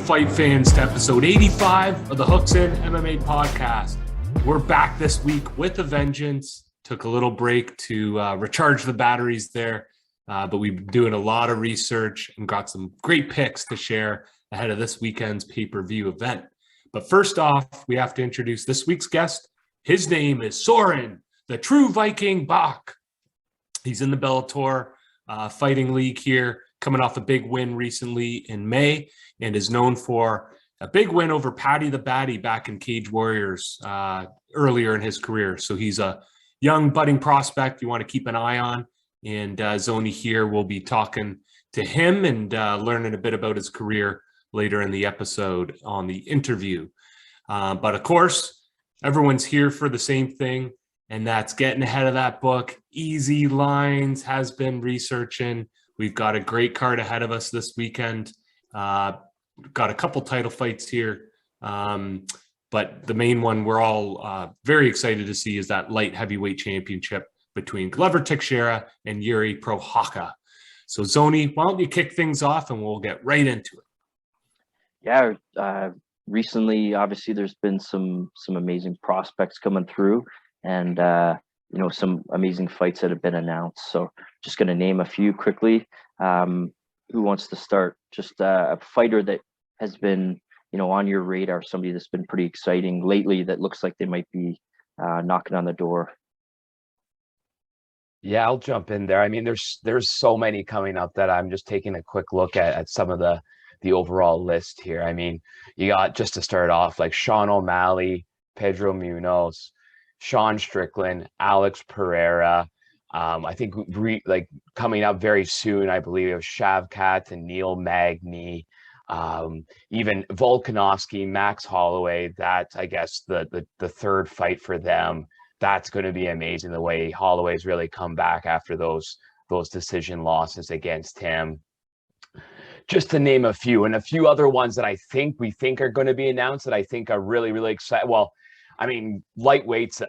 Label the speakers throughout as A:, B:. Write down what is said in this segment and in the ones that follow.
A: fight fans, to episode 85 of the Hooks In MMA podcast. We're back this week with a vengeance. Took a little break to recharge the batteries there, but we've been doing a lot of research and got some great picks to share ahead of this weekend's pay-per-view event. But first off, we have to introduce this week's guest. His name is Soren, the true Viking Bach. He's in the Bellator fighting league here, coming off a big win recently in May, and is known for a big win over Paddy the Batty back in Cage Warriors earlier in his career. So he's a young budding prospect you want to keep an eye on. And Zoni here will be talking to him and learning a bit about his career later in the episode on the interview. But of course, everyone's here for the same thing, and that's getting ahead of that book. Easy Lines has been researching. We've got a great card ahead of us this weekend. Got a couple title fights here. But the main one we're all very excited to see is that light heavyweight championship between Glover Teixeira and Yuri Prochazka. So Zoni, why don't you kick things off and we'll get right into it.
B: Yeah, recently, obviously, there's been some amazing prospects coming through, and some amazing fights that have been announced. So just going to name a few quickly. Who wants to start? Just a fighter that has been, on your radar, somebody that's been pretty exciting lately that looks like they might be knocking on the door.
C: Yeah, I'll jump in there. I mean, there's so many coming up that I'm just taking a quick look at some of the overall list here. I mean, you got, just to start off, like Sean O'Malley, Pedro Munoz, Sean Strickland, Alex Pereira. I think coming up very soon, I believe it was Shavkat and Neil Magny, even Volkanovski, Max Holloway. That, I guess, the third fight for them. That's going to be amazing, the way Holloway's really come back after those decision losses against him. Just to name a few, and a few other ones that we think are going to be announced that I think are really, really exciting. Well, I mean, lightweight's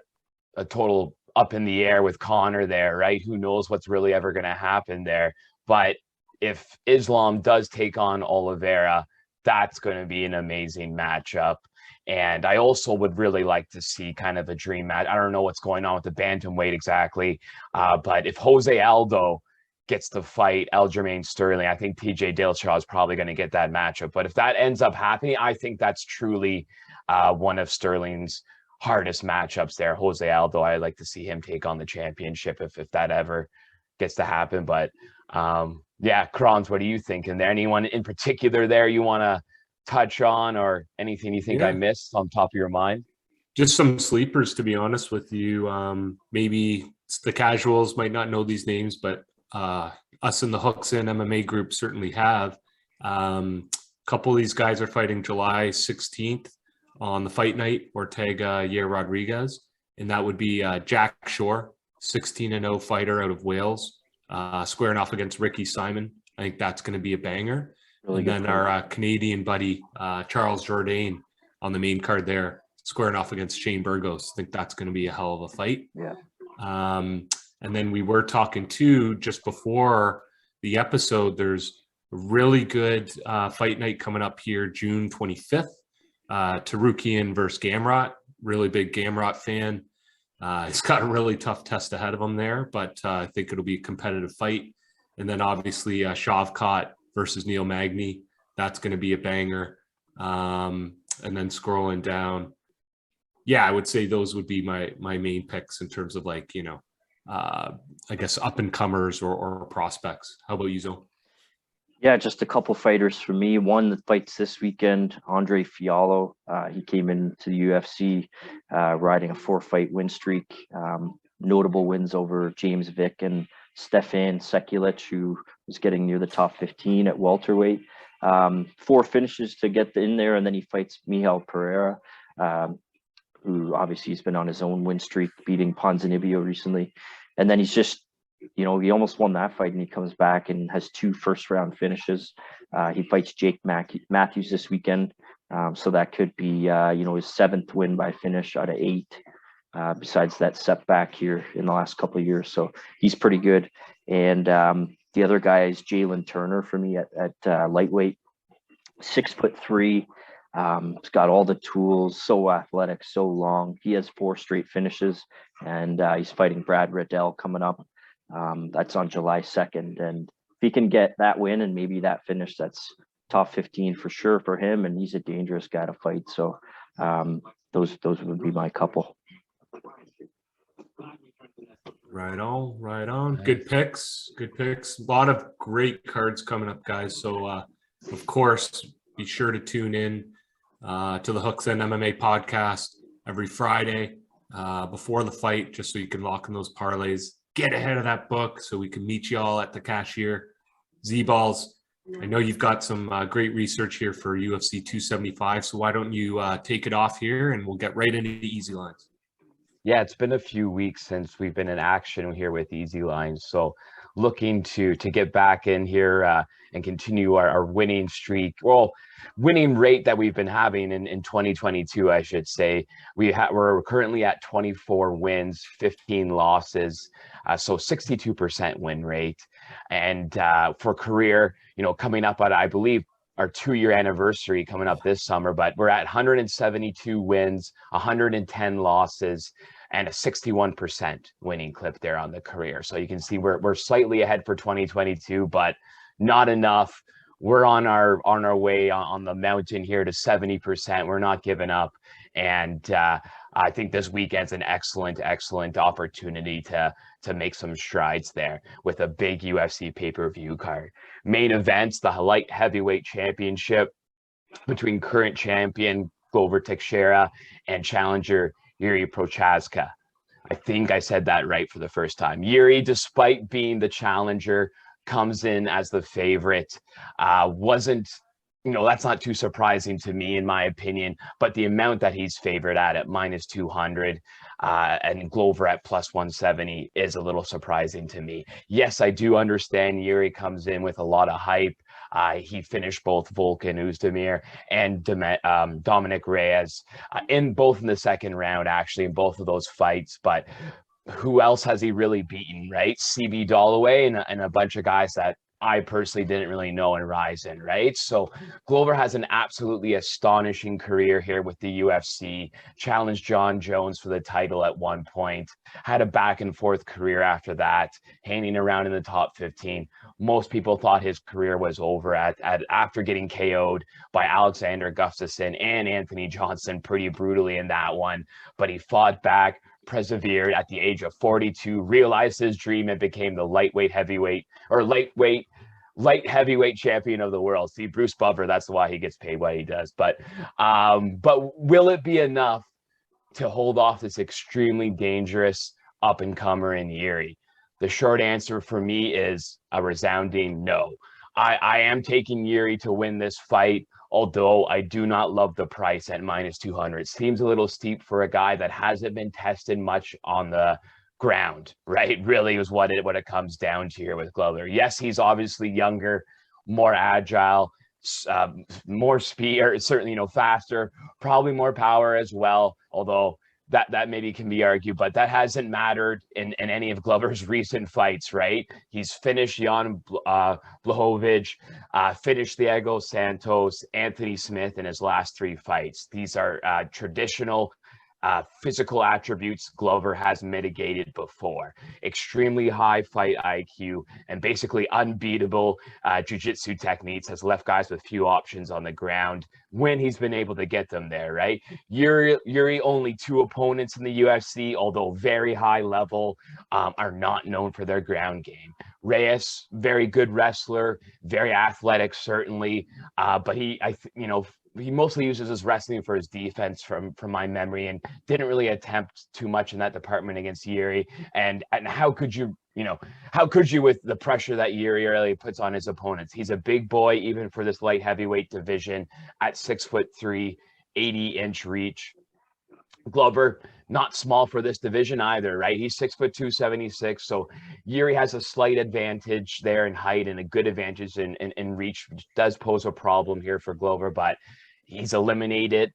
C: a total up in the air with Connor there, right? Who knows what's really ever going to happen there. But if Islam does take on Oliveira, that's going to be an amazing matchup. And I also would really like to see kind of a dream match. I don't know what's going on with the bantamweight exactly, but if Jose Aldo gets to fight Aljamain Sterling, I think TJ Dillashaw is probably going to get that matchup. But if that ends up happening, I think that's truly one of Sterling's hardest matchups there. Jose Aldo, I'd like to see him take on the championship if that ever gets to happen. But yeah, Krons, what do you think? And there anyone in particular there you want to touch on, or anything you think I missed on top of your mind?
A: Just some sleepers, to be honest with you. Maybe the casuals might not know these names, but us in the Hooks In MMA group certainly have. A couple of these guys are fighting July 16th on the fight night, Ortega, Yair Rodriguez, and that would be Jack Shore, 16-0 fighter out of Wales, squaring off against Ricky Simon. I think that's going to be a banger. Really, and then our Canadian buddy, Charles Jourdain, on the main card there, squaring off against Shane Burgos. I think that's going to be a hell of a fight.
B: Yeah.
A: And then we were talking too, just before the episode, there's a really good fight night coming up here, June 25th, Tarukian versus Gamrot. Really big Gamrot fan. He's got a really tough test ahead of him there, but I think it'll be a competitive fight. And then obviously Shavkat versus Neil Magny. That's going to be a banger. And then scrolling down, I would say those would be my main picks in terms of I guess up and comers or prospects. How about you, Zo?
B: Yeah, just a couple fighters for me. One that fights this weekend, Andre Fiallo. He came into the UFC riding a 4-fight win streak. Notable wins over James Vick and Stefan Sekulic, who was getting near the top 15 at welterweight. 4 finishes to get in there, and then he fights Miguel Pereira, who obviously has been on his own win streak, beating Ponzinibbio recently. And then he's just, he almost won that fight, and he comes back and has 2 first-round finishes. He fights Jake Matthews this weekend, so that could be, his 7th win by finish out of 8. Besides that setback here in the last couple of years. So he's pretty good. And the other guy is Jalen Turner for me at lightweight. 6'3". He's got all the tools, so athletic, so long. He has 4 straight finishes, and he's fighting Brad Riddell coming up. That's on July 2nd. And if he can get that win and maybe that finish, that's top 15 for sure for him. And he's a dangerous guy to fight. So those would be my couple.
A: Right on, right on.
C: Nice.
A: Good picks, good picks. A lot of great cards coming up, guys. So, of course, be sure to tune in to the Hooks and MMA podcast every Friday before the fight, just so you can lock in those parlays. Get ahead of that book so we can meet you all at the cashier. Z-Balls, I know you've got some great research here for UFC 275, so why don't you take it off here and we'll get right into the easy lines.
C: Yeah, it's been a few weeks since we've been in action here with Easy Lines. So looking to get back in here and continue our winning streak. Well, winning rate that we've been having in 2022, I should say. We're currently at 24 wins, 15 losses, so 62% win rate. And for career, coming up at, I believe, our 2-year anniversary coming up this summer, but we're at 172 wins, 110 losses, and a 61% winning clip there on the career. So you can see we're slightly ahead for 2022, but not enough. We're on our way on the mountain here to 70%. We're not giving up. And I think this weekend's an excellent opportunity to make some strides there with a big UFC pay-per-view card. Main events, the light heavyweight championship between current champion Glover Teixeira and challenger Yuri Prochazka. I think I said that right for the first time. Yuri, despite being the challenger, comes in as the favorite. Wasn't, that's not too surprising to me, in my opinion, but the amount that he's favored at minus 200 and Glover at plus 170 is a little surprising to me. Yes, I do understand Yuri comes in with a lot of hype. He finished both Volkan Oezdemir and Dominic Reyes in the second round, actually, in both of those fights. But who else has he really beaten, right? CB Dalloway and a bunch of guys that I personally didn't really know and rise in, right? So Glover has an absolutely astonishing career here with the UFC, challenged John Jones for the title at one point, had a back and forth career after that, hanging around in the top 15. Most people thought his career was over after getting KO'd by Alexander Gustafsson and Anthony Johnson pretty brutally in that one, but he fought back, persevered at the age of 42, realized his dream and became the light heavyweight champion of the world. See, Bruce Buffer, that's why he gets paid what he does. But will it be enough to hold off this extremely dangerous up-and-comer in Yuri? The short answer for me is a resounding no. I am taking Yuri to win this fight, although I do not love the price at minus 200. It seems a little steep for a guy that hasn't been tested much on the ground, right? Really is what it comes down to here with Glover. Yes, he's obviously younger, more agile, more speed, or certainly faster, probably more power as well, although that maybe can be argued, but that hasn't mattered in any of Glover's recent fights, right? He's finished Jan Blachowicz, finished Diego Santos, Anthony Smith in his last 3 fights. These are traditional physical attributes Glover has mitigated before. Extremely high fight IQ and basically unbeatable jiu-jitsu techniques has left guys with few options on the ground when he's been able to get them there, right? Yuri only 2 opponents in the UFC, although very high level, are not known for their ground game. Reyes, very good wrestler, very athletic, certainly, but he mostly uses his wrestling for his defense from my memory and didn't really attempt too much in that department against Yuri. And how could you with the pressure that Yuri really puts on his opponents? He's a big boy, even for this light heavyweight division at 6'3", 80-inch reach. Glover, not small for this division either, right? He's 6'2", 76. So Yuri has a slight advantage there in height and a good advantage in reach, which does pose a problem here for Glover, but he's eliminated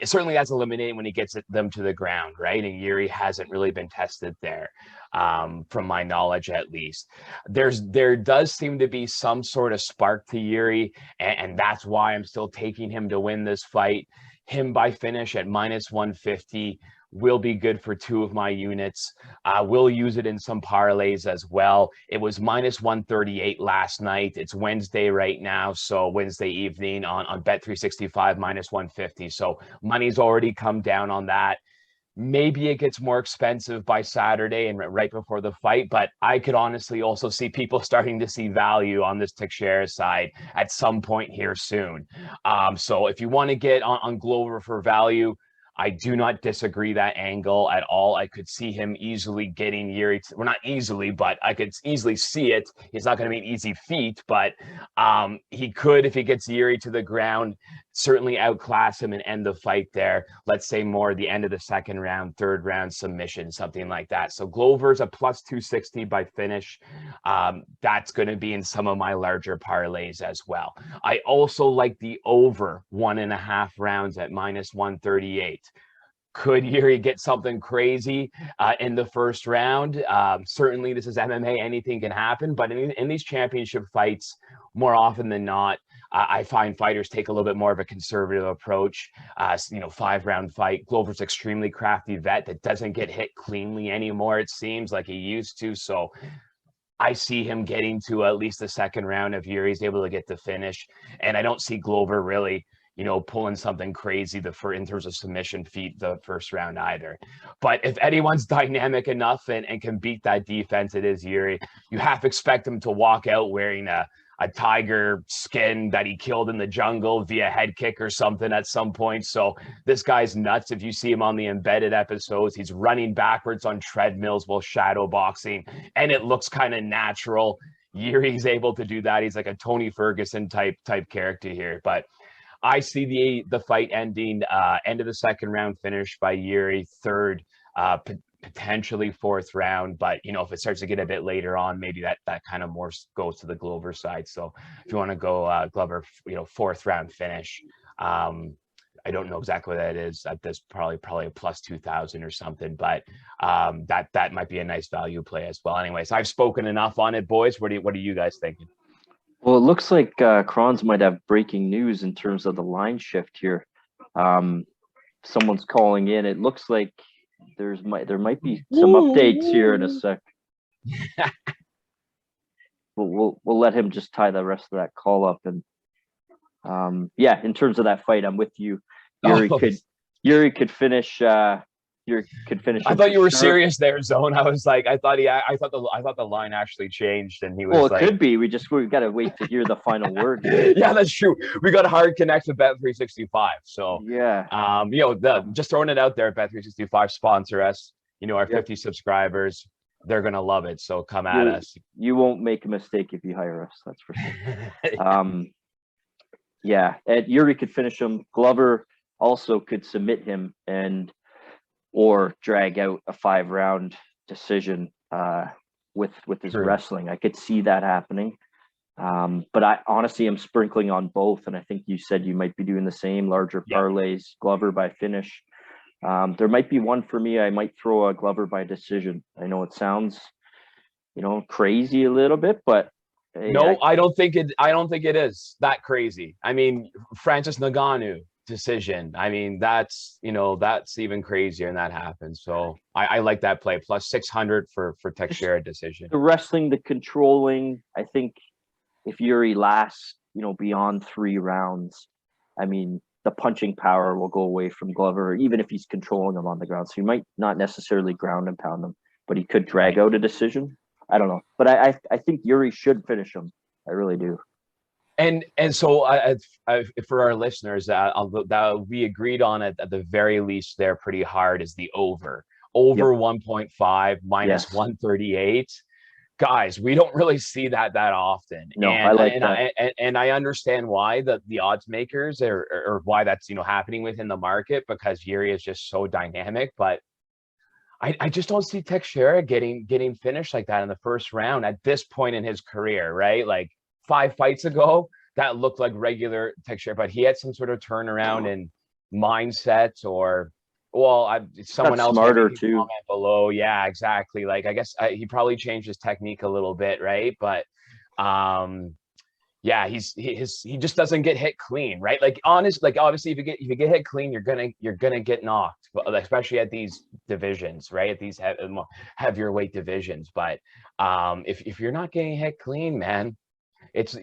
C: certainly that's eliminated when he gets them to the ground, right? And Yuri hasn't really been tested there, from my knowledge at least. There does seem to be some sort of spark to Yuri, and that's why I'm still taking him to win this fight. Him by finish at -150 will be good for 2 of my units. We'll use it in some parlays as well. It was -138 last night. It's Wednesday right now, so Wednesday evening on Bet365 -150. So money's already come down on that. Maybe it gets more expensive by Saturday and right before the fight, but I could honestly also see people starting to see value on this Teixeira side at some point here soon. So if you want to get on Glover for value, I do not disagree that angle at all. I could see him easily getting Yuri. Well, not easily, but I could easily see it. It's not going to be an easy feat, but he could, if he gets Yuri to the ground, certainly outclass him and end the fight there. Let's say more the end of the second round, third round submission, something like that. So Glover's a +260 by finish. That's going to be in some of my larger parlays as well. I also like the over 1.5 rounds at -138. Could Yuri get something crazy in the first round? Certainly, this is MMA. Anything can happen. But in these championship fights, more often than not, I find fighters take a little bit more of a conservative approach. 5-round fight. Glover's extremely crafty vet that doesn't get hit cleanly anymore, it seems like he used to. So I see him getting to at least the second round if Yuri's able to get the finish. And I don't see Glover really pulling something crazy in terms of submission feat the first round either. But if anyone's dynamic enough and can beat that defense, it is Yuri. You have to expect him to walk out wearing a tiger skin that he killed in the jungle via head kick or something at some point. So this guy's nuts. If you see him on the embedded episodes, he's running backwards on treadmills while shadow boxing, and it looks kind of natural. Yuri's able to do that. He's like a Tony Ferguson type character here. But I see the fight ending end of the second round finish by Yuri, third, potentially fourth round. But if it starts to get a bit later on, maybe that kind of more goes to the Glover side. So if you want to go Glover, fourth round finish, I don't know exactly what that is at this, probably a +2,000 or something, but that might be a nice value play as well. Anyways, I've spoken enough on it, boys. What are you guys thinking?
B: Well, it looks like Kronz might have breaking news in terms of the line shift here. Someone's calling in. It looks like there might be some updates here in a sec. We'll let him just tie the rest of that call up. And in terms of that fight, I'm with you. Yuri could finish. I
C: thought you were serious there, Zone. I was like, I thought the line actually changed, and he was.
B: Well, it could be. We got to wait to hear the final word.
C: Yeah, that's true. We got a hard connect with Bet365. So
B: yeah,
C: just throwing it out there. Bet365 sponsor us. Our 50 subscribers, they're gonna love it. So come at us.
B: You won't make a mistake if you hire us. That's for sure. And Yuri could finish him. Glover also could submit him or drag out a 5-round decision with his wrestling. I could see that happening. But I honestly am sprinkling on both. And I think you said you might be doing the same, larger parlays, Glover by finish. There might be one for me. I might throw a Glover by decision. I know it sounds, crazy a little bit, but
C: no, I don't think it is that crazy. I mean, Francis Ngannou decision. I mean, that's even crazier, and that happens. So I like that play. +600 for Teixeira decision.
B: The wrestling, the controlling. I think if Yuri lasts, beyond 3 rounds, I mean, the punching power will go away from Glover, even if he's controlling him on the ground. So he might not necessarily ground and pound him, but he could drag out a decision. I don't know, but I think Yuri should finish him. I really do.
C: And so for our listeners, that we agreed on it at the very least there pretty hard is the over 1.5 -138. Guys, we don't really see that often.
B: No, I like that.
C: And I understand why the odds makers or why that's happening within the market, because Yuri is just so dynamic. But I just don't see Teixeira getting finished like that in the first round at this point in his career, right? Like 5 fights ago, that looked like regular Teixeira, but he had some sort of turnaround, and mindset, or someone else
B: smarter
C: maybe can
B: too.
C: comment below. Yeah, exactly. Like, I guess he probably changed his technique a little bit, right? But yeah, he just doesn't get hit clean, right? Like, obviously, if you get hit clean, you're gonna get knocked, especially at these divisions, right? At these heavier weight divisions. But if you're not getting hit clean, man,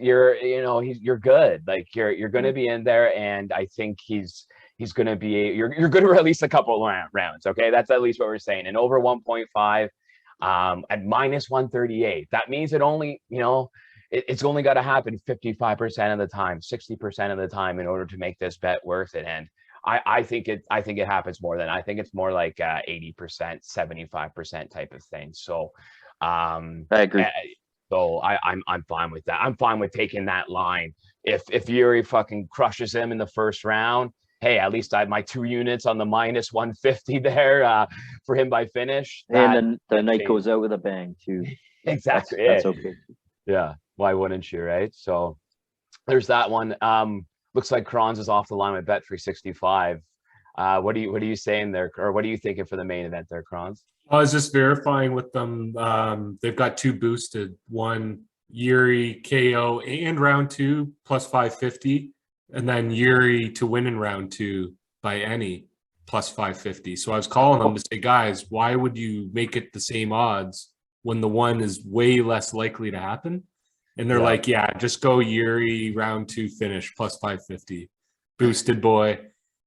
C: you're good. Like, you're gonna be in there, and I think he's gonna be you're gonna release a couple rounds. Okay, that's at least what we're saying. And over 1.5 at minus 138, that means it's only got to happen 55% of the time, 60% of the time in order to make this bet worth it. And I think it happens more than, I think it's more like 80%, 75% type of thing. So
B: I agree.
C: So I'm fine with that. I'm fine with taking that line. If Yuri fucking crushes him in the first round, hey, at least I have my 2 units on the minus 150 there for him by finish.
B: And then the night goes out with a bang too.
C: Exactly.
B: That's okay.
C: Yeah. Why wouldn't you, right? So there's that one. Looks like Kronz is off the line with Bet365. What are you saying there, or what are you thinking for the main event there, Kronz?
A: I was just verifying with them. They've got 2 boosted. One, Yuri KO and round 2 plus 550, and then Yuri to win in round 2 by any plus 550. So I was calling them to say, guys, why would you make it the same odds when the one is way less likely to happen? And they're like, yeah, just go Yuri round 2 finish plus 550. Boosted boy.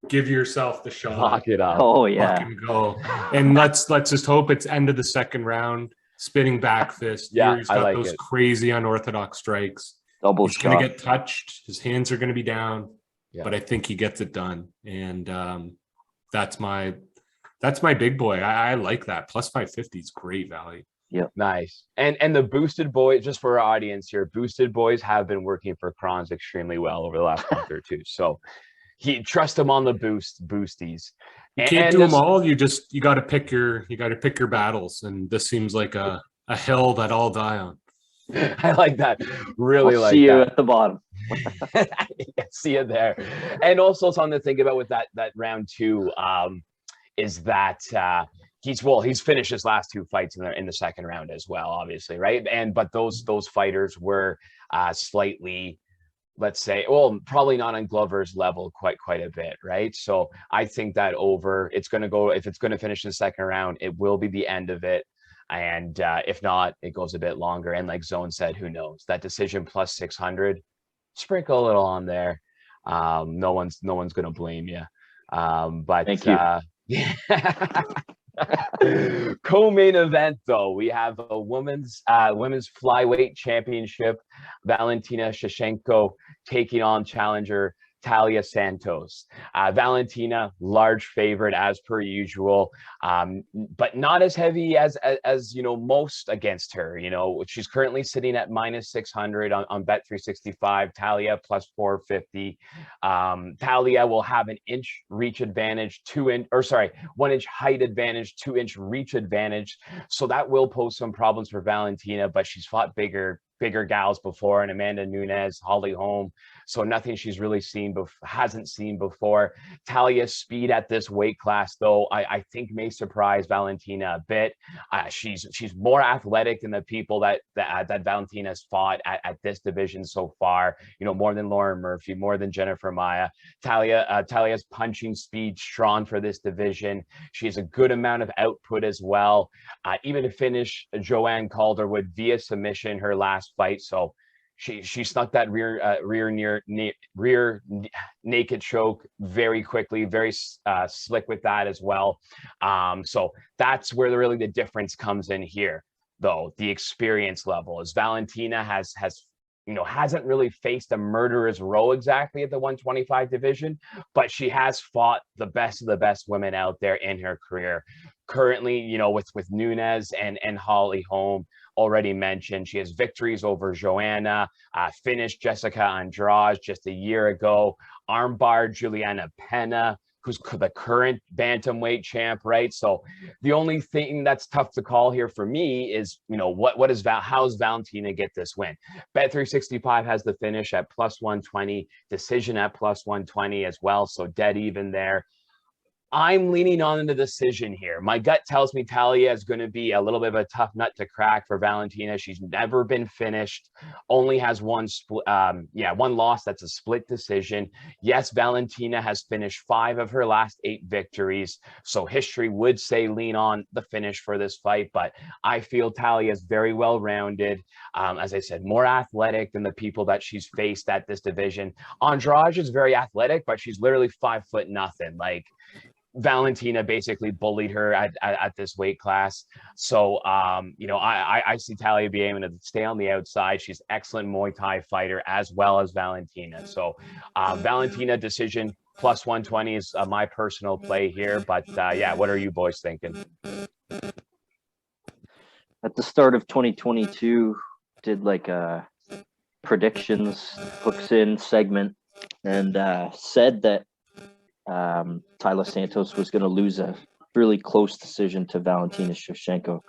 A: Give yourself the shot.
C: Lock it up.
B: Oh yeah.
A: Fucking go. And let's just hope it's end of the second round. Spinning back fist.
C: Yeah,
A: Yuri's got
C: like
A: those
C: it.
A: crazy unorthodox strikes.
B: Double
A: He's
B: shot.
A: gonna get touched. His hands are gonna be down.
C: Yeah.
A: But I think he gets it done. And that's my big boy. I like that. Plus 550 is great value.
B: Yeah.
C: Nice. And the boosted boys, just for our audience here, boosted boys have been working for Kronz extremely well over the last month or two. So trust him on the boosties.
A: You can't do them all. You got to pick your battles, and this seems like a hill that I'll die on.
C: I like that. Really like that.
B: See you at the bottom.
C: See you there. And also something to think about with that round 2 is that he's finished his last 2 fights in the second round as well, obviously, right? But those fighters were slightly, let's say, well, probably not on Glover's level quite a bit, right? So I think that if it's going to finish in the second round, it will be the end of it. And if not, it goes a bit longer. And like Zone said, who knows? That decision plus 600, sprinkle a little on there. No one's going to blame you. But
B: thank you.
C: Co-main event, though, we have a women's flyweight championship. Valentina Shevchenko taking on challenger Talia Santos. Valentina, large favorite as per usual, but not as heavy as most against her. She's currently sitting at minus 600 on Bet365. Talia plus 450. Talia will have an inch reach advantage, 1 inch height advantage, 2 inch reach advantage. So that will pose some problems for Valentina, but she's fought bigger gals before, and Amanda Nunes, Holly Holm. So nothing she's really hasn't seen before. Talia's speed at this weight class, though, I think may surprise Valentina a bit. She's more athletic than the people that Valentina's fought at this division so far. More than Lauren Murphy, more than Jennifer Maia. Talia's punching speed strong for this division. She has a good amount of output as well. Even to finish Joanne Calderwood via submission her last fight. So she snuck that rear naked choke very quickly, very slick with that as well. So that's where really the difference comes in here, though. The experience level, as Valentina hasn't really faced a murderer's row exactly at the 125 division, but she has fought the best of the best women out there in her career. Currently, with Nunes and Holly Holm, already mentioned, she has victories over Joanna, finished Jessica Andrade just a year ago, armbarred Juliana Pena, who's the current bantamweight champ, right? So the only thing that's tough to call here for me is, you know, how's Valentina get this win? Bet365 has the finish at +120, decision at +120 as well, so dead even there. I'm leaning on the decision here. My gut tells me Talia is going to be a little bit of a tough nut to crack for Valentina. She's never been finished, only has one loss. That's a split decision. Yes, Valentina has finished 5 of her last 8 victories. So history would say lean on the finish for this fight, but I feel Talia is very well-rounded. As I said, more athletic than the people that she's faced at this division. Andrade is very athletic, but she's literally 5'0". Like, Valentina basically bullied her at this weight class. So, you know, I see Talia be aiming to stay on the outside. She's an excellent Muay Thai fighter as well as Valentina. So, Valentina decision +120 is my personal play here. But yeah, what are you boys thinking?
B: At the start of 2022, did like a predictions hooks in segment and said that Taila Santos was going to lose a really close decision to Valentina Shevchenko.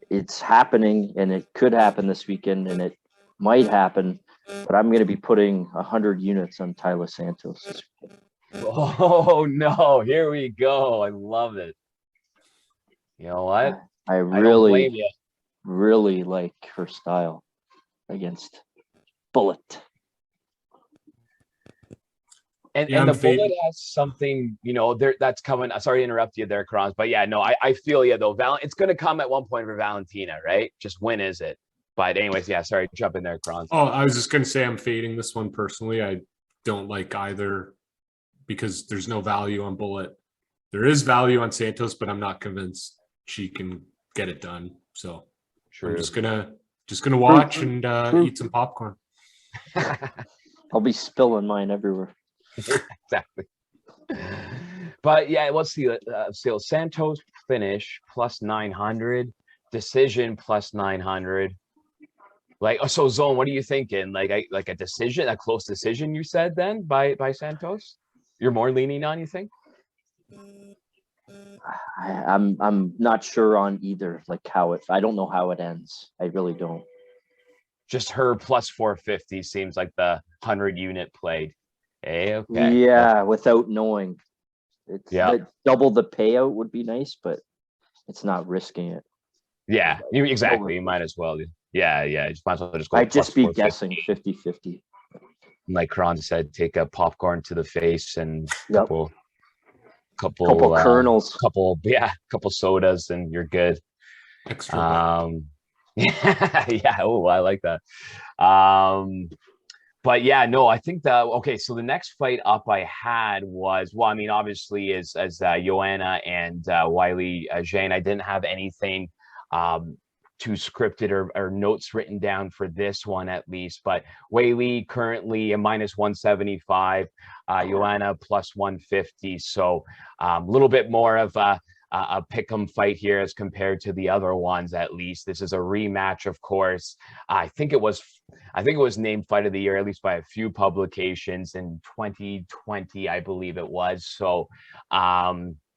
B: It's happening, and it could happen this weekend, and it might happen, but I'm going to be putting 100 units on Taila Santos this weekend.
C: Oh, no. Here we go. I love it. You know what?
B: I really like her style against Bullet.
C: And the Bullet has something, you know, that's coming. Sorry to interrupt you there, Kronz, but yeah, no, I feel you though. It's going to come at one point for Valentina, right? Just when is it? But anyways, yeah, sorry, jump in there, Kronz.
A: Oh, I was just going to say I'm fading this one personally. I don't like either because there's no value on Bullet. There is value on Santos, but I'm not convinced she can get it done. So I'm just gonna watch and eat some popcorn.
B: I'll be spilling mine everywhere.
C: Exactly. But yeah, let's see. So Santos finish +900, decision +900. Like, so Zone, what are you thinking? Like a decision, a close decision, you said then by Santos? You're more leaning on, you think?
B: I'm not sure on either, like I don't know how it ends. I really don't.
C: Just her +450 seems like the 100 unit played. Okay.
B: Yeah, without knowing. It's double the payout would be nice, but it's not risking it.
C: Yeah, exactly. You might as well. Yeah. You might as well just go.
B: I'd just be guessing 50-50.
C: Like Kron said, take a popcorn to the face and couple
B: kernels,
C: couple sodas, and you're good.
A: Extra.
C: Yeah. Oh, I like that. But yeah, no, I think so the next fight up I had was, well, I mean, obviously is Joanna and Weili Zhang. I didn't have anything too scripted or notes written down for this one at least, but Weili currently a -175, Joanna +150. So a little bit more of a pick'em fight here as compared to the other ones. At least this is a rematch, of course. I think it was named Fight of the Year, at least by a few publications in 2020, I believe it was. So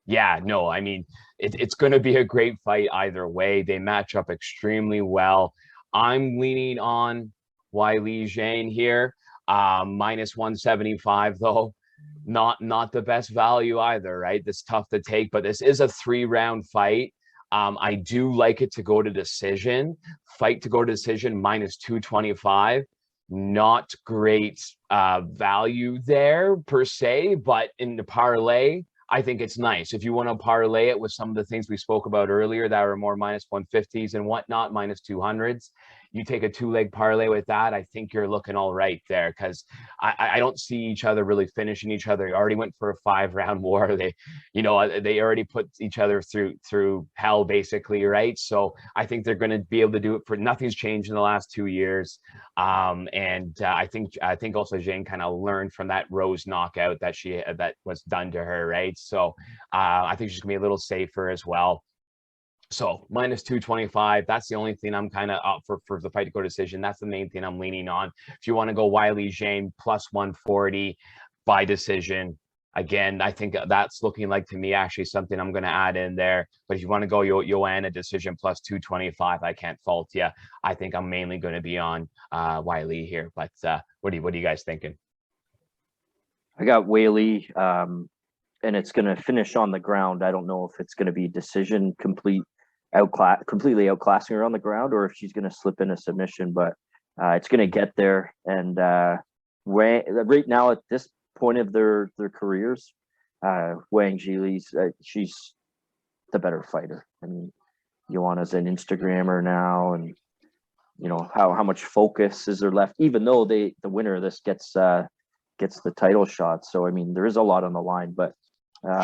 C: yeah, no, I mean, it's going to be a great fight either way. They match up extremely well. I'm leaning on Weili Zhang here, -175 though. Not the best value either, right? That's tough to take, but this is a 3-round fight. I do like it to go to decision. Fight to go to decision -225. Not great value there per se, but in the parlay, I think it's nice. If you want to parlay it with some of the things we spoke about earlier that were more -150s and whatnot, -200s, you take a 2-leg parlay with that, I think you're looking all right there, because I don't see each other really finishing each other. They already went for a 5-round war. They already put each other through hell, basically, right? So I think they're going to be able to do it for nothing's changed in the last 2 years. I think also Zhang kind of learned from that Rose knockout that was done to her, right? So I think she's gonna be a little safer as well. So -225, that's the only thing I'm kind of up for the fight to go decision. That's the main thing I'm leaning on. If you want to go Weili Zhang +140 by decision, Again, I think that's looking like, to me, actually something I'm going to add in there. But if you want to go Joanna decision plus 225, I can't fault you. I think I'm mainly going to be on Wiley here. But what are you guys thinking?
B: I got Whaley, and it's going to finish on the ground. I don't know if it's going to be decision completely outclassing her on the ground, or if she's going to slip in a submission. But it's going to get there. And right now at this point of their careers, Wang Zhili's she's the better fighter. I mean, Joanna's an Instagrammer now, and you know how much focus is there left, even though the winner of this gets the title shot. So I mean, there is a lot on the line, but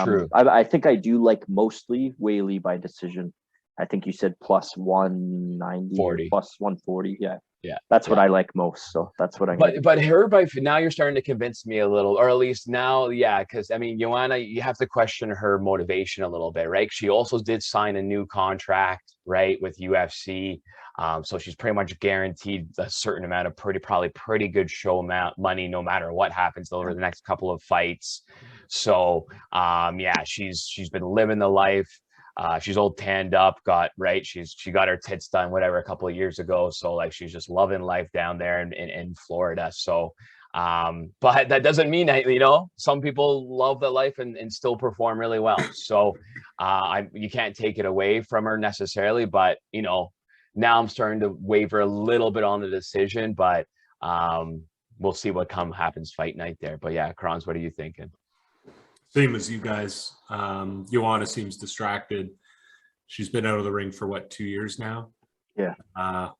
C: True.
B: I think I do like mostly Whaley by decision. I think you said plus 190
C: 40.
B: plus 140.
C: Yeah,
B: that's what I like most. So that's what I'm.
C: But her by now you're starting to convince me a little, or at least now, yeah. Because I mean, Joanna, you have to question her motivation a little bit, right? She also did sign a new contract, right, with UFC. So she's pretty much guaranteed a certain amount of probably pretty good show amount money, no matter what happens over the next couple of fights. So yeah, she's been living the life. She's all tanned up, she got her tits done, whatever, a couple of years ago. So like, she's just loving life down there in Florida. So, but that doesn't mean that, you know, some people love the life and still perform really well. So, you can't take it away from her necessarily, but you know, now I'm starting to waver a little bit on the decision, but, we'll see what happens fight night there. But yeah, Kranz, what are you thinking?
A: Same as you guys. Joanna seems distracted. She's been out of the ring for 2 years now.
B: Yeah.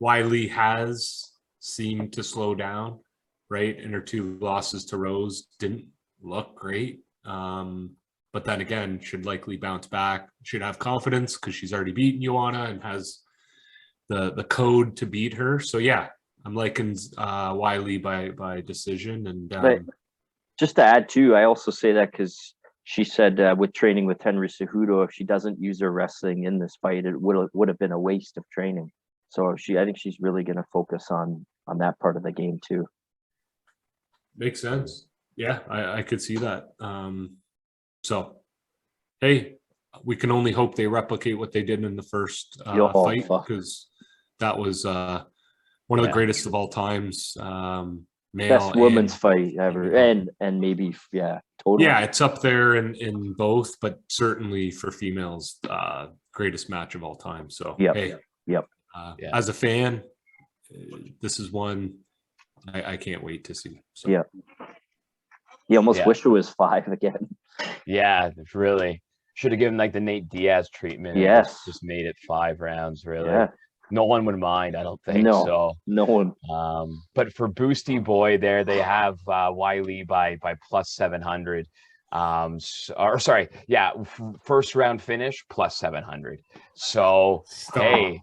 A: Wiley has seemed to slow down, right? And her 2 losses to Rose didn't look great. But then again, should likely bounce back. Should have confidence because she's already beaten Joanna and has the code to beat her. So yeah, I'm liking Wiley by decision. And
B: but just to add too, I also say that because she said with training with Henry Cejudo, if she doesn't use her wrestling in this fight, it would have been a waste of training. So I think she's really going to focus on that part of the game too.
A: Makes sense. Yeah, I could see that. So, hey, we can only hope they replicate what they did in the first fight, because that was one of the greatest of all times.
B: Best women's fight ever, and maybe totally.
A: Yeah, it's up there in both, but certainly for females, greatest match of all time. So as a fan, this is one I can't wait to see. So.
B: Yeah, you almost wish it was 5 again.
C: Yeah, really should have given like the Nate Diaz treatment.
B: Yes,
C: just made it 5 rounds. Really.
B: Yeah.
C: No one would mind, I don't think.
B: No one.
C: But for Boosty Boy there, they have Wiley by plus 700. First round finish plus 700. So hey,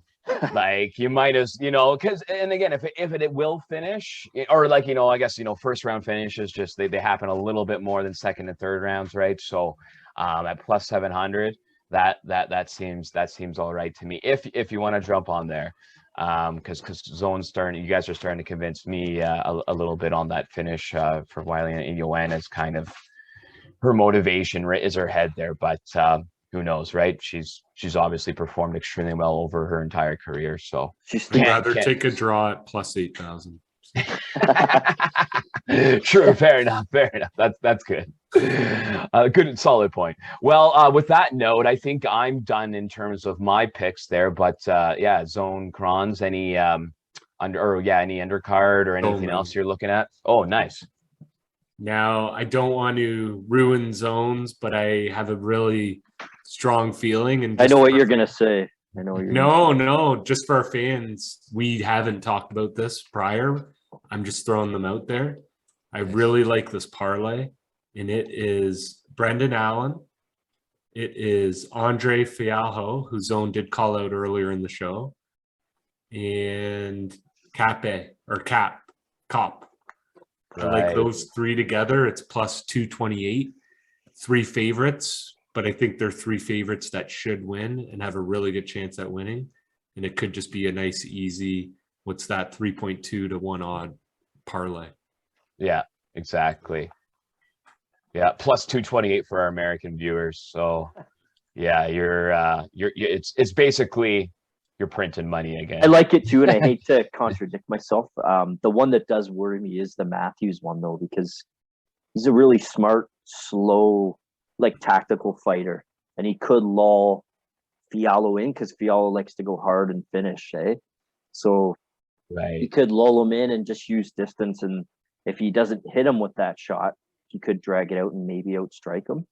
C: like you might as, you know, because, and again, if it will finish, or like, you know, I guess, you know, first round finishes just they happen a little bit more than second and third rounds, right? So at plus 700. That seems all right to me. If you want to jump on there, because Zone's you guys are starting to convince me a little bit on that finish for Wiley, and Joanna's kind of her motivation is her head there, but who knows, right? She's obviously performed extremely well over her entire career, so
A: she'd rather take a draw at plus 8,000.
C: True, fair enough. That's good. Good, solid point. Well, with that note, I think I'm done in terms of my picks there. But Zone Kranz, any any undercard or anything else you're looking at? Oh, nice.
A: Now, I don't want to ruin Zones, but I have a really strong feeling, and
B: I know what you're gonna say.
A: No, just for our fans, we haven't talked about this prior. I'm just throwing them out there. I really like this parlay, and it is Brendan Allen. It is Andre Fialho, who Zone did call out earlier in the show, and Cop. I like those 3 together. It's plus 228. 3 favorites, but I think they're 3 favorites that should win and have a really good chance at winning. And it could just be a nice, easy, 3.2 to 1 odd parlay.
C: Yeah, exactly. Yeah, plus 228 for our American viewers. So yeah, it's basically you're printing money again.
B: I like it too, and I hate to contradict myself. The one that does worry me is the Matthews one, though, because he's a really smart, slow, like tactical fighter, and he could lull Fiallo in because Fiallo likes to go hard and finish, eh? So he
C: Right.
B: could lull him in and just use distance, and if he doesn't hit him with that shot, he could drag it out and maybe outstrike him.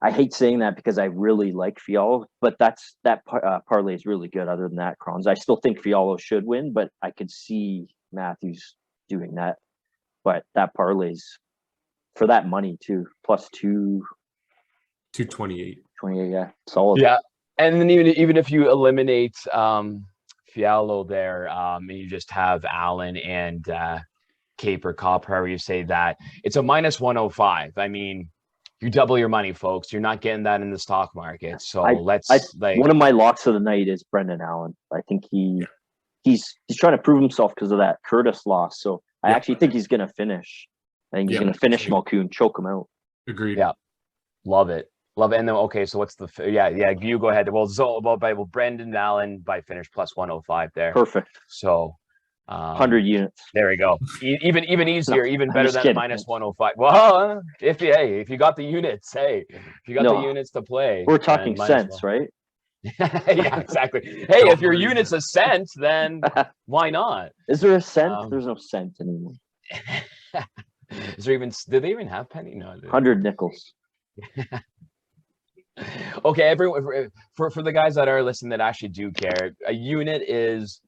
B: I hate saying that because I really like Fiallo, but that parlay is really good. Other than that, Crons, I still think Fiallo should win, but I could see Matthews doing that. But that parlay's for that money too, plus
A: 228.
B: 28, yeah, solid.
C: Yeah, and then even if you eliminate Fiallo there, and you just have Allen and Cape or Cop, however you say that, it's a minus 105. I mean, you double your money, folks. You're not getting that in the stock market. So
B: one of my locks of the night is Brendan Allen. I think he's trying to prove himself because of that Curtis loss. So I actually think he's gonna finish. I think he's gonna finish Malkoon, choke him out.
A: Agreed.
C: Yeah, love it. And then okay, so what's the you go ahead. Well, Brendan Allen by finish plus 105 there.
B: Perfect.
C: So
B: 100 units.
C: There we go. Even easier, even better than minus 105. Well, if you got the units, hey, if you got the units to play,
B: we're talking cents, right?
C: Yeah, exactly. Hey, if your unit's a cent, then why not?
B: Is there a cent? There's no cent anymore.
C: Is there even? Do they even have penny? No.
B: 100 nickels.
C: Okay, everyone. For the guys that are listening that actually do care, a unit is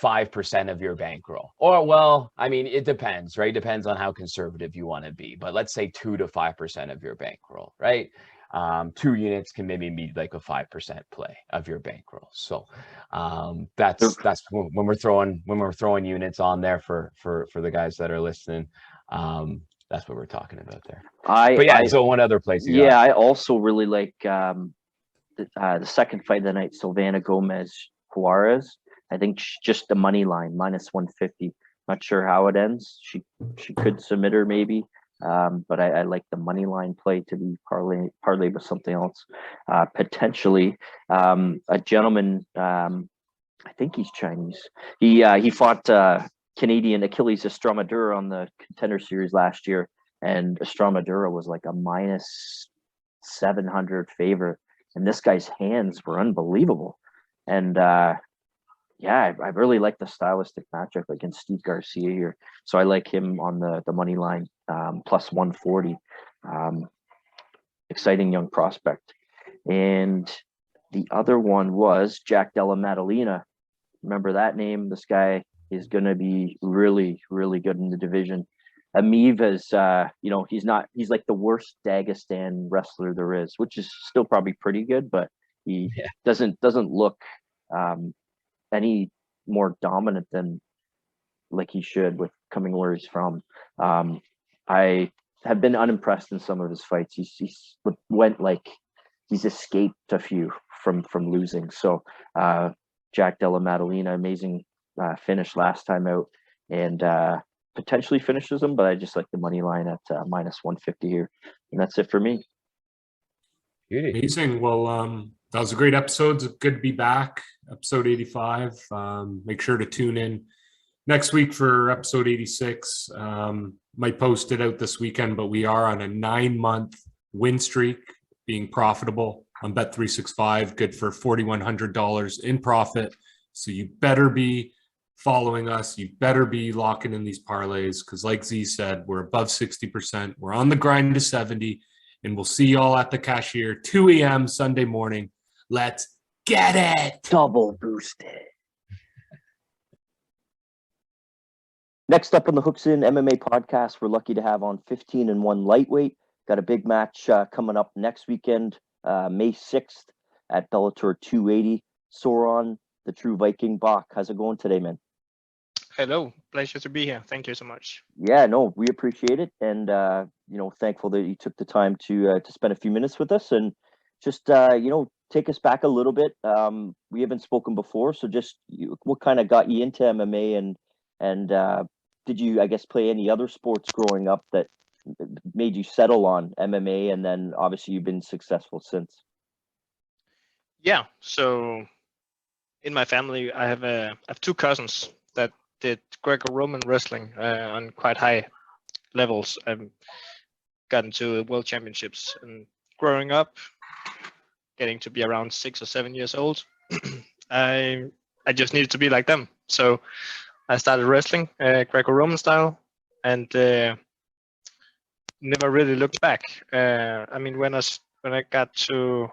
C: 5% of your bankroll. Or, well, I mean, it depends, right? Depends on how conservative you want to be. But let's say 2 to 5% of your bankroll, right? 2 units can maybe be like a 5% play of your bankroll. So that's when we're throwing units on there for the guys that are listening. That's what we're talking about there. So one other place.
B: I also really like the second fight of the night, Silvana Gomez Juarez. I think just the money line, minus 150. Not sure how it ends. She could submit her maybe, but I like the money line play to be parlay with something else. Potentially, a gentleman, I think he's Chinese. He fought Canadian Achilles Estramadura on the Contender Series last year, and Estramadura was like a minus 700 favorite, and this guy's hands were unbelievable. And I really like the stylistic matchup against Steve Garcia here. So I like him on the money line, plus 140. Exciting young prospect. And the other one was Jack Della Maddalena. Remember that name? This guy is going to be really, really good in the division. Amiv is, he's like the worst Dagestan wrestler there is, which is still probably pretty good, but he doesn't look any more dominant than like he should with coming where he's from. I have been unimpressed in some of his fights. He's escaped a few from losing. So Jack Della Maddalena, amazing finish last time out, and potentially finishes him, but I just like the money line at minus 150 here, and that's it for me.
A: Amazing. Well, that was a great episode. It's good to be back. Episode 85. Make sure to tune in next week for episode 86. Might post it out this weekend, but we are on a 9-month win streak, being profitable on Bet365. Good for $4,100 in profit. So you better be following us. You better be locking in these parlays because, like Z said, we're above 60%. We're on the grind to 70, and we'll see y'all at the cashier 2 a.m. Sunday morning. Let's get it.
B: Double boosted. Next up on the Hooks In MMA podcast, we're lucky to have on 15-1 lightweight. Got a big match coming up next weekend, May 6th at Bellator 280. Soren, the true Viking Bach. How's it going today, man?
D: Hello, pleasure to be here. Thank you so much.
B: Yeah, no, we appreciate it, and thankful that you took the time to spend a few minutes with us and just take us back a little bit. We haven't spoken before, so just what kind of got you into MMA, and did you, I guess, play any other sports growing up that made you settle on MMA, and then obviously you've been successful since?
D: Yeah. So in my family, I have two cousins that did Greco-Roman wrestling on quite high levels. I've gotten to world championships, and growing up, getting to be around 6 or 7 years old, I just needed to be like them. So I started wrestling Greco-Roman style, and never really looked back. I mean, when I got to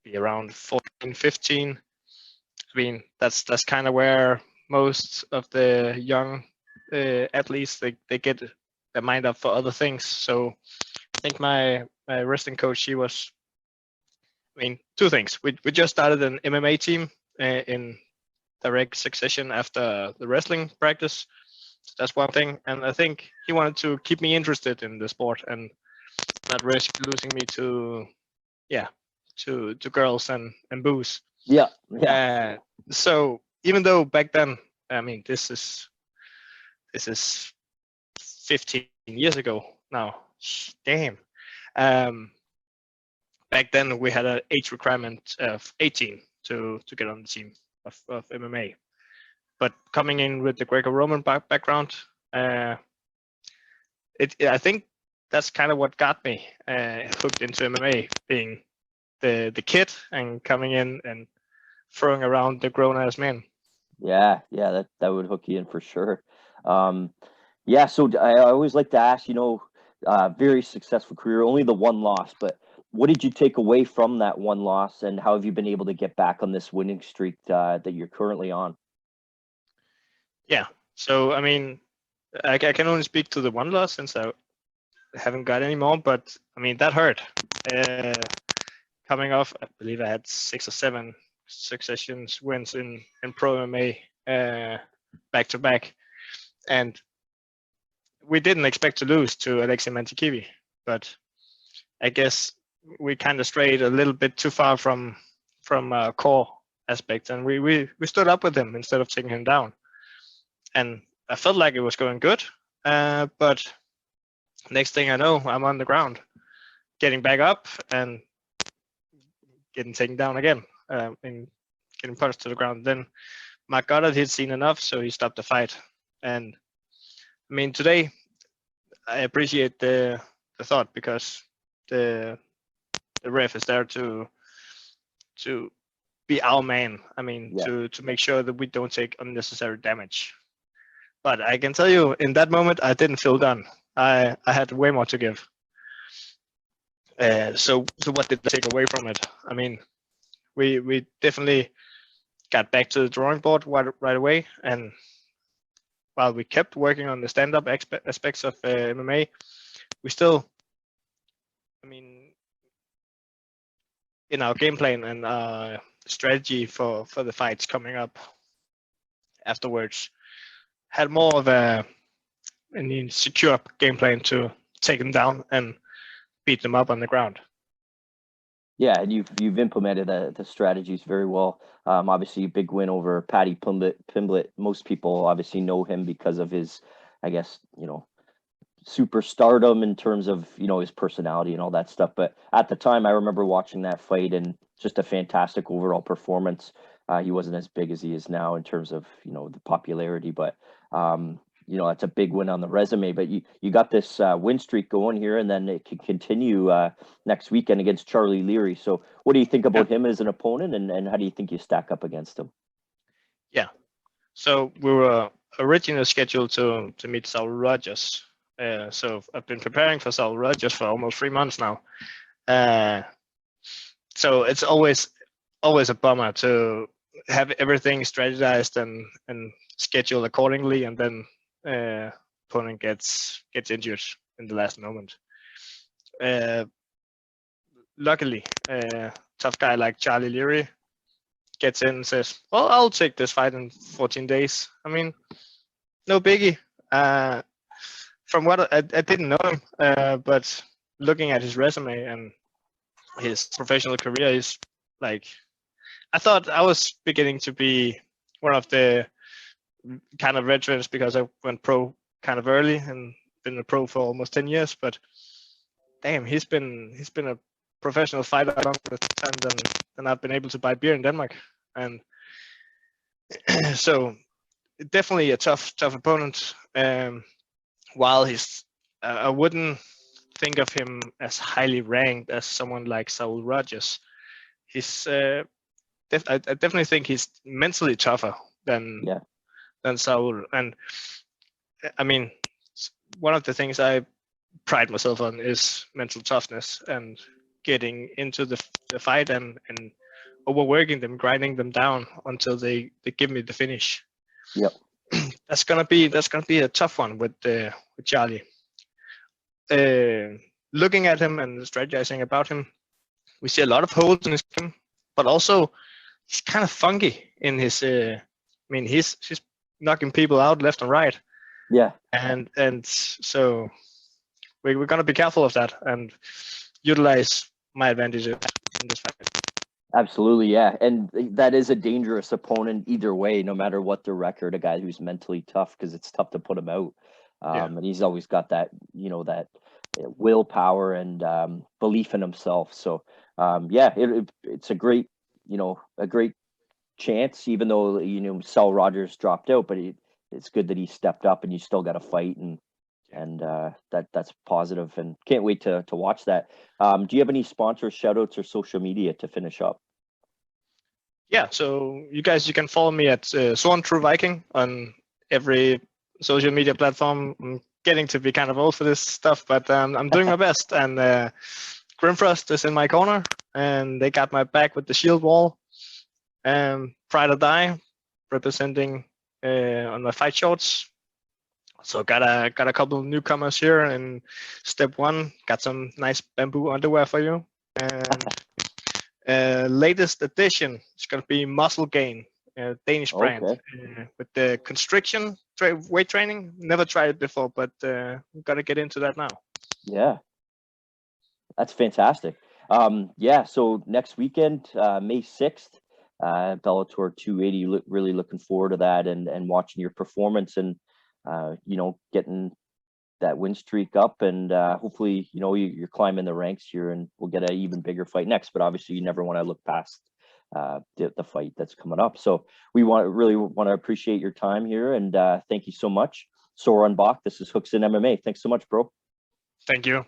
D: be around 14, 15, I mean, that's kind of where most of the young athletes they get their mind up for other things. So I think my wrestling coach, she was, I mean, two things. We just started an MMA team in direct succession after the wrestling practice. So that's one thing, and I think he wanted to keep me interested in the sport and not risk losing me to girls and booze.
B: Yeah, yeah.
D: So even though back then, I mean, this is 15 years ago now. Damn. Back then we had an age requirement of 18 to get on the team of MMA. But coming in with the Greco-Roman background, I think that's kind of what got me hooked into MMA, being the kid and coming in and throwing around the grown-ass men.
B: Yeah, that would hook you in for sure. Yeah, so I always like to ask, very successful career, only the one loss, but what did you take away from that one loss, and how have you been able to get back on this winning streak that you're currently on?
D: Yeah, so I mean, I can only speak to the one loss since I haven't got any more, but I mean, that hurt. Coming off, I believe I had 6 or 7 successions wins in pro MMA back to back, and we didn't expect to lose to Alexei Mantikivi, but I guess we kind of strayed a little bit too far from core aspects, and we stood up with him instead of taking him down, and I felt like it was going good, but next thing I know, I'm on the ground, getting back up and getting taken down again, and getting punched to the ground. Then Mark Goddard had seen enough, so he stopped the fight. And I mean, today I appreciate the thought, because the ref is there to be our man. I mean,
B: Yeah.
D: to make sure that we don't take unnecessary damage. But I can tell you, in that moment, I didn't feel done. I had way more to give. So what did I take away from it? I mean, we definitely got back to the drawing board right away, and while we kept working on the stand-up aspects of MMA, we still, I mean, in our game plan and our strategy for the fights coming up afterwards, had more of a secure game plan to take them down and beat them up on the ground.
B: Yeah, and you've implemented the strategies very well. Obviously, a big win over Paddy Pimblett. Most people obviously know him because of his, I guess, superstardom in terms of his personality and all that stuff. But at the time, I remember watching that fight, and just a fantastic overall performance. He wasn't as big as he is now in terms of the popularity, but that's a big win on the resume. But you got this win streak going here, and then it can continue next weekend against Charlie Leary. So what do you think about him as an opponent, and how do you think you stack up against him?
D: Yeah, so we were originally scheduled to meet Saul Rogers. So I've been preparing for Saul Rogers for almost 3 months now. So it's always a bummer to have everything strategized and scheduled accordingly, and then opponent gets injured in the last moment. Luckily, tough guy like Charlie Leary gets in and says, "Well, I'll take this fight in 14 days." I mean, no biggie. From what I didn't know him, but looking at his resume and his professional career, is like, I thought I was beginning to be one of the kind of veterans, because I went pro kind of early, and been a pro for almost 10 years, but damn, he's been a professional fighter longer time than I've been able to buy beer in Denmark. And so definitely a tough opponent. While I wouldn't think of him as highly ranked as someone like Saul Rogers. I definitely think he's mentally tougher than Saul. And I mean, one of the things I pride myself on is mental toughness and getting into the fight and overworking them, grinding them down until they give me the finish.
B: Yep.
D: That's gonna be a tough one with Charlie. Looking at him and strategizing about him, we see a lot of holes in his game, but also he's kind of funky in his. I mean, he's knocking people out left and right.
B: Yeah.
D: And so we're gonna be careful of that and utilize my advantage in this fight.
B: Absolutely, yeah. And that is a dangerous opponent either way, no matter what the record, a guy who's mentally tough, because it's tough to put him out. And he's always got that, that willpower and belief in himself. So, it's a great, a great chance, even though, Saul Rogers dropped out, but it's good that he stepped up and you still got to fight. And that's positive, and can't wait to watch that. Do you have any sponsors, shout outs, or social media to finish up?
D: Yeah, so you can follow me at Soren Viking on every social media platform. I'm getting to be kind of old for this stuff, but I'm doing my best. And Grimfrost is in my corner, and they got my back with the shield wall. Pride or Die, representing on my fight shorts. So got a couple of newcomers here in step 1. Got some nice bamboo underwear for you. And latest edition is going to be Muscle Gain, Danish brand, with the constriction weight training. Never tried it before, but we've got to get into that now.
B: Yeah, that's fantastic. So next weekend, May 6th, Bellator 280. Really looking forward to that and watching your performance and getting that win streak up, and hopefully you're climbing the ranks here, and we'll get an even bigger fight next. But obviously you never want to look past the fight that's coming up. So we really want to appreciate your time here, and thank you so much, Soren Bach. This is Hooks in MMA. Thanks so much, bro.
D: Thank you.